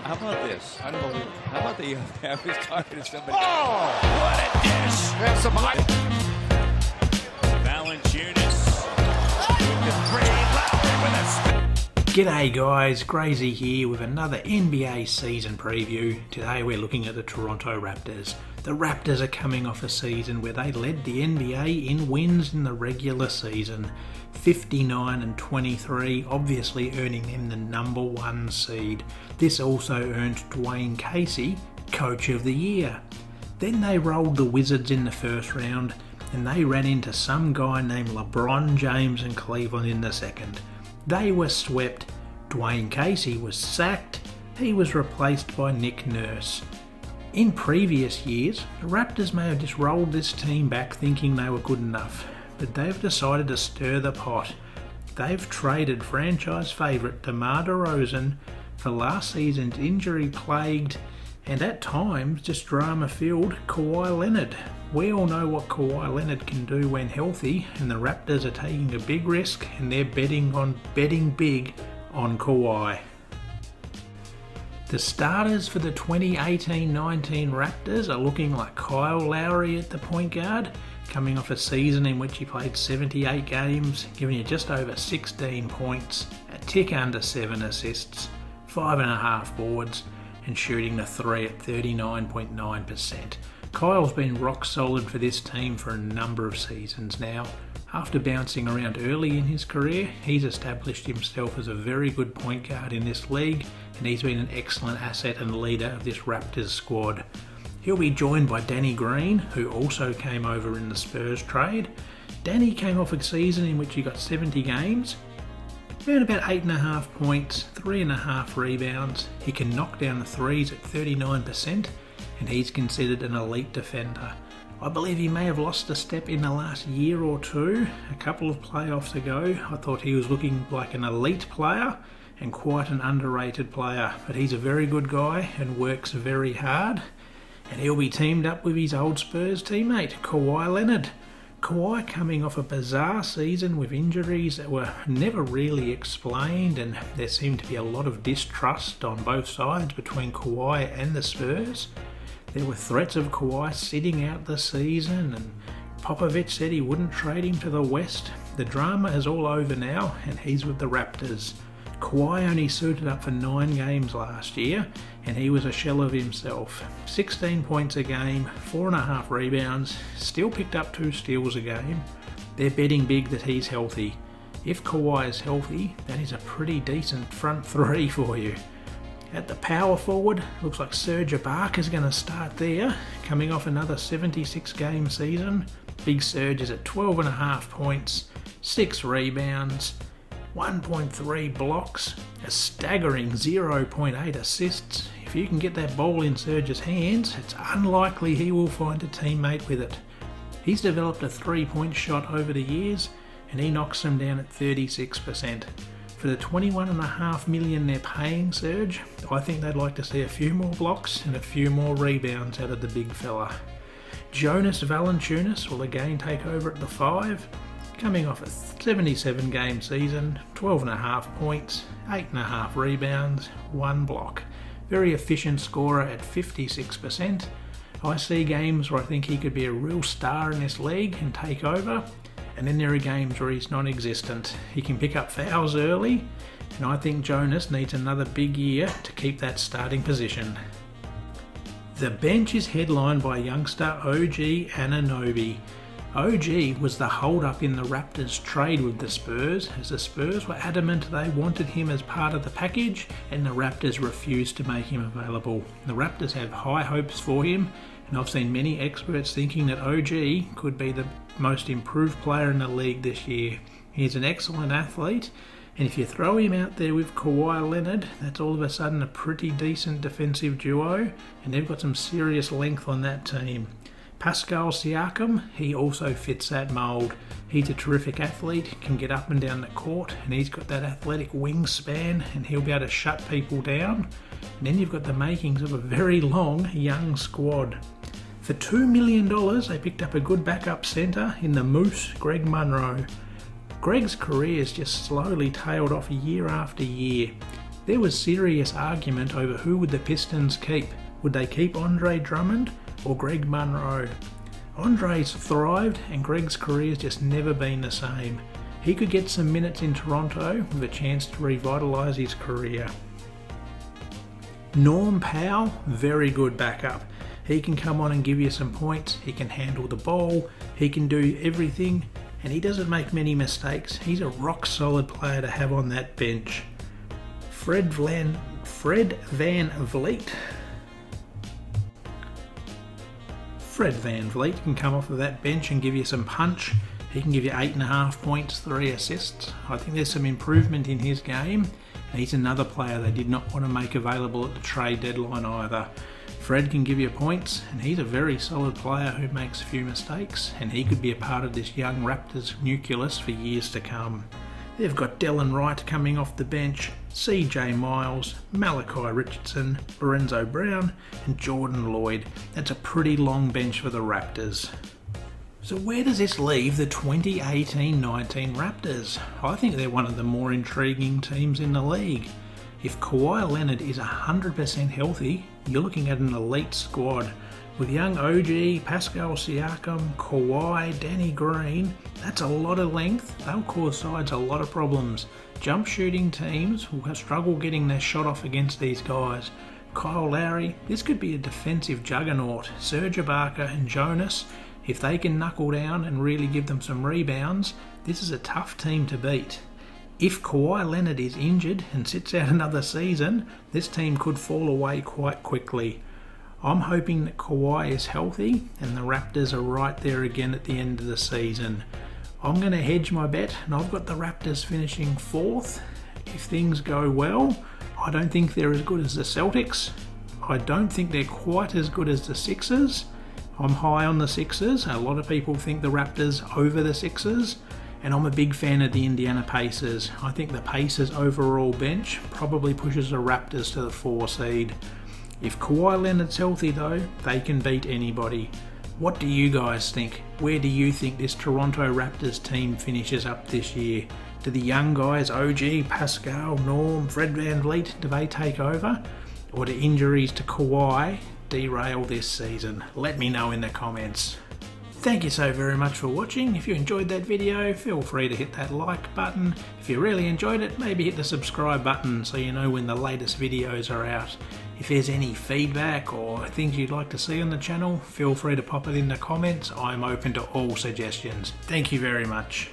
How about this? Unbelievable. How about the I was talking to somebody. Oh! What a dish! There's some high. Valenciunas with the three. Lowry with a spin. G'day guys, Grazy here with another NBA season preview. Today we're looking at the Toronto Raptors. The Raptors are coming off a season where they led the NBA in wins in the regular season. 59 and 23, obviously earning them the number one seed. This also earned Dwayne Casey Coach of the Year. Then they rolled the Wizards in the first round and they ran into some guy named Lebron James in Cleveland in the second. They were swept. Dwayne Casey was sacked. He was replaced by Nick Nurse. In previous years, the Raptors may have just rolled this team back thinking they were good enough, but they've decided to stir the pot. They've traded franchise favourite Demar Derozan for last season's injury-plagued and at times just drama-filled Kawhi Leonard. We all know what Kawhi Leonard can do when healthy, and the Raptors are taking a big risk and they're betting big on Kawhi. The starters for the 2018-19 Raptors are looking like Kyle Lowry at the point guard, coming off a season in which he played 78 games, giving you just over 16 points, a tick under 7 assists, 5.5 boards, and shooting the three at 39.9%. Kyle's been rock solid for this team for a number of seasons now. After bouncing around early in his career, he's established himself as a very good point guard in this league, and he's been an excellent asset and leader of this Raptors squad. He'll be joined by Danny Green, who also came over in the Spurs trade. Danny came off a season in which he got 70 games, earned about 8.5 points, 3.5 rebounds. He can knock down the threes at 39%, and he's considered an elite defender. I believe he may have lost a step in the last year or two. A couple of playoffs ago, I thought he was looking like an elite player and quite an underrated player, but he's a very good guy and works very hard. And he'll be teamed up with his old Spurs teammate, Kawhi Leonard. Kawhi coming off a bizarre season with injuries that were never really explained, and there seemed to be a lot of distrust on both sides between Kawhi and the Spurs. There were threats of Kawhi sitting out the season, and Popovich said he wouldn't trade him to the West. The drama is all over now, and he's with the Raptors. Kawhi only suited up for 9 games last year, and he was a shell of himself. 16 points a game, 4.5 rebounds, still picked up 2 steals a game. They're betting big that he's healthy. If Kawhi is healthy, that is a pretty decent front three for you. At the power forward, looks like Serge Ibaka is going to start there, coming off another 76 game season. Big Serge is at 12.5 points, 6 rebounds, 1.3 blocks, a staggering 0.8 assists. If you can get that ball in Serge's hands, it's unlikely he will find a teammate with it. He's developed a 3-point shot over the years, and he knocks them down at 36%. For the $21.5 million they're paying Serge, I think they'd like to see a few more blocks and a few more rebounds out of the big fella. Jonas Valanciunas will again take over at the 5, coming off a 77 game season, 12.5 points, 8.5 rebounds, 1 block. Very efficient scorer at 56%. I see games where I think he could be a real star in this league and take over. And then there are games where he's non-existent. He can pick up fouls early, and I think Jonas needs another big year to keep that starting position. The bench is headlined by youngster OG Anunoby. OG was the hold-up in the Raptors' trade with the Spurs, as the Spurs were adamant they wanted him as part of the package, and the Raptors refused to make him available. The Raptors have high hopes for him, and I've seen many experts thinking that OG could be the most improved player in the league this year. He's an excellent athlete, and if you throw him out there with Kawhi Leonard, that's all of a sudden a pretty decent defensive duo, and they've got some serious length on that team. Pascal Siakim, he also fits that mould. He's a terrific athlete, can get up and down the court, and he's got that athletic wingspan, and he'll be able to shut people down. And then you've got the makings of a very long, young squad. For $2 million, they picked up a good backup centre in the Moose, Greg Monroe. Greg's career has just slowly tailed off year after year. There was serious argument over who would the Pistons keep. Would they keep Andre Drummond or Greg Monroe? Andre's thrived and Greg's career's just never been the same. He could get some minutes in Toronto with a chance to revitalise his career. Norm Powell, very good backup. He can come on and give you some points, he can handle the ball, he can do everything, and he doesn't make many mistakes. He's a rock solid player to have on that bench. Fred VanVleet. Fred VanVleet can come off of that bench and give you some punch. He can give you 8.5 points, 3 assists. I think there's some improvement in his game. And he's another player they did not want to make available at the trade deadline either. Fred can give you points, and he's a very solid player who makes a few mistakes, and he could be a part of this young Raptors nucleus for years to come. They've got Delon Wright coming off the bench, CJ Miles, Malachi Richardson, Lorenzo Brown, and Jordan Lloyd. That's a pretty long bench for the Raptors. So where does this leave the 2018-19 Raptors? I think they're one of the more intriguing teams in the league. If Kawhi Leonard is 100% healthy, you're looking at an elite squad. With young OG, Pascal Siakam, Kawhi, Danny Green, that's a lot of length. They'll cause sides a lot of problems. Jump shooting teams will struggle getting their shot off against these guys. Kyle Lowry, this could be a defensive juggernaut. Serge Ibaka and Jonas, if they can knuckle down and really give them some rebounds, this is a tough team to beat. If Kawhi Leonard is injured and sits out another season, this team could fall away quite quickly. I'm hoping that Kawhi is healthy and the Raptors are right there again at the end of the season. I'm going to hedge my bet, and I've got the Raptors finishing 4th. If things go well, I don't think they're as good as the Celtics. I don't think they're quite as good as the Sixers. I'm high on the Sixers. A lot of people think the Raptors over the Sixers. And I'm a big fan of the Indiana Pacers. I think the Pacers' overall bench probably pushes the Raptors to the 4 seed. If Kawhi Leonard's healthy though, they can beat anybody. What do you guys think? Where do you think this Toronto Raptors team finishes up this year? Do the young guys, OG, Pascal, Norm, Fred VanVleet, do they take over? Or do injuries to Kawhi derail this season? Let me know in the comments. Thank you so very much for watching. If you enjoyed that video, feel free to hit that like button. If you really enjoyed it, maybe hit the subscribe button so you know when the latest videos are out. If there's any feedback or things you'd like to see on the channel, feel free to pop it in the comments. I'm open to all suggestions. Thank you very much.